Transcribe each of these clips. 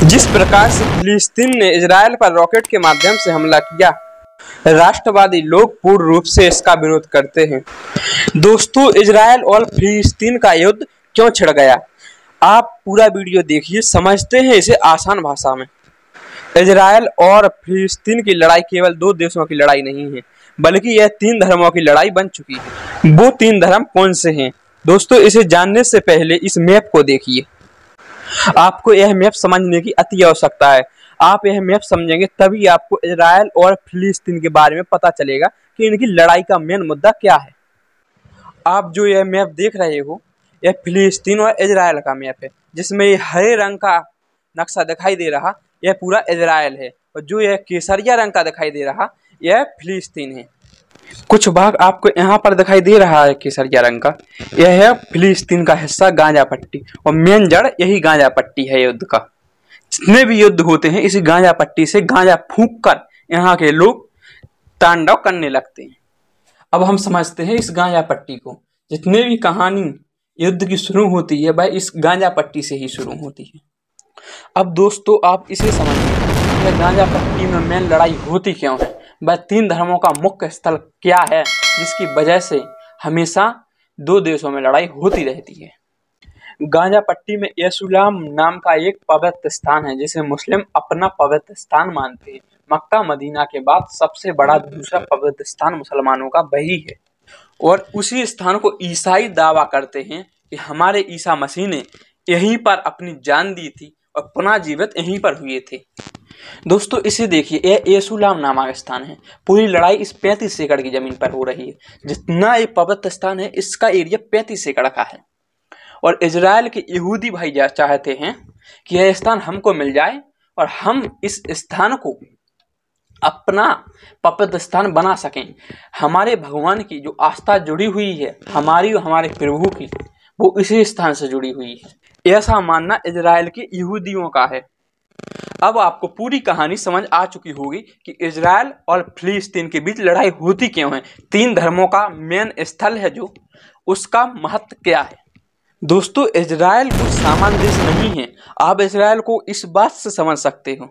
जिस प्रकार से फिलिस्तीन ने इजराइल पर रॉकेट के माध्यम से हमला किया, राष्ट्रवादी लोग पूर्ण रूप से इसका विरोध करते हैं। दोस्तों, इजराइल और फिलिस्तीन का युद्ध क्यों छिड़ गया? आप पूरा वीडियो देखिए, समझते हैं इसे आसान भाषा में। इजराइल और फिलिस्तीन की लड़ाई केवल दो देशों की लड़ाई नहीं है, बल्कि यह तीन धर्मों की लड़ाई बन चुकी है। वो तीन धर्म कौन से हैं? दोस्तों, इसे जानने से पहले इस मैप को देखिए। आपको यह मैप समझने की अति आवश्यकता है। आप यह मैप समझेंगे तभी आपको इजराइल और फिलिस्तीन के बारे में पता चलेगा कि इनकी लड़ाई का मेन मुद्दा क्या है। आप जो यह मैप देख रहे हो, यह फिलिस्तीन और इजराइल का मैप है, जिसमें ये हरे रंग का नक्शा दिखाई दे रहा, यह पूरा इजराइल है, और जो यह केसरिया रंग का दिखाई दे रहा, यह फिलिस्तीन है। कुछ भाग आपको यहाँ पर दिखाई दे रहा है केसरिया रंग का, यह है फिलिस्तीन का हिस्सा गांजा पट्टी, और मेन जड़ यही गांजा पट्टी है। युद्ध का जितने भी युद्ध होते हैं इसी गांजा पट्टी से गांजा फूंक कर यहाँ के लोग तांडव करने लगते हैं। अब हम समझते हैं इस गांजा पट्टी को। जितने भी कहानी युद्ध की शुरू होती है वह इस गांजा पट्टी से ही शुरू होती है। अब दोस्तों, आप इसे समझिए, यह गांजा पट्टी में मेन लड़ाई होती क्यों है, वह तीन धर्मों का मुख्य स्थल क्या है जिसकी वजह से हमेशा दो देशों में लड़ाई होती रहती है। गांजा पट्टी में यरूशलेम नाम का एक पवित्र स्थान है, जिसे मुस्लिम अपना पवित्र स्थान मानते हैं। मक्का मदीना के बाद सबसे बड़ा दूसरा पवित्र स्थान मुसलमानों का वही है, और उसी स्थान को ईसाई दावा करते हैं कि हमारे ईसा मसीह ने यहीं पर अपनी जान दी थी और पुनः जीवित यहीं पर हुए थे। दोस्तों, इसे देखिए, यह यरूशलेम नामक स्थान है। पूरी लड़ाई इस 35 एकड़ की जमीन पर हो रही है। जितना ये पवित्र स्थान है, इसका एरिया 35 एकड़ का है, और इजराइल के यहूदी भाई चाहते हैं कि यह स्थान हमको मिल जाए और हम इस स्थान को अपना पवित्र स्थान बना सकें। हमारे भगवान की जो आस्था जुड़ी हुई है, हमारी और हमारे प्रभु की, वो इसी स्थान से जुड़ी हुई है। ऐसा मानना इजराइल के यहूदियों का है। अब आपको पूरी कहानी समझ आ चुकी होगी कि इजराइल और फिलिस्तीन के बीच लड़ाई होती क्यों है, तीन धर्मों का मेन स्थल है जो, उसका महत्व क्या है। दोस्तों, इजराइल कुछ सामान्य देश नहीं है। आप इजराइल को इस बात से समझ सकते हो,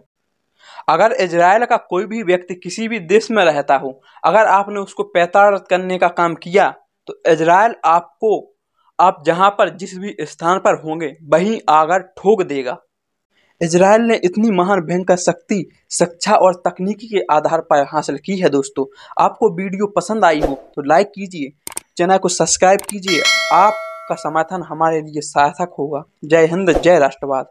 अगर इजराइल का कोई भी व्यक्ति किसी भी देश में रहता हो, अगर आपने उसको पैताड़ करने का काम किया, तो इजराइल आपको, आप जहां पर जिस भी स्थान पर होंगे वहीं आकर ठोक देगा। इजराइल ने इतनी महान भयंकर शक्ति, शिक्षा और तकनीकी के आधार पर हासिल की है। दोस्तों, आपको वीडियो पसंद आई हो तो लाइक कीजिए, चैनल को सब्सक्राइब कीजिए। आपका समर्थन हमारे लिए सार्थक होगा। जय हिंद, जय राष्ट्रवाद।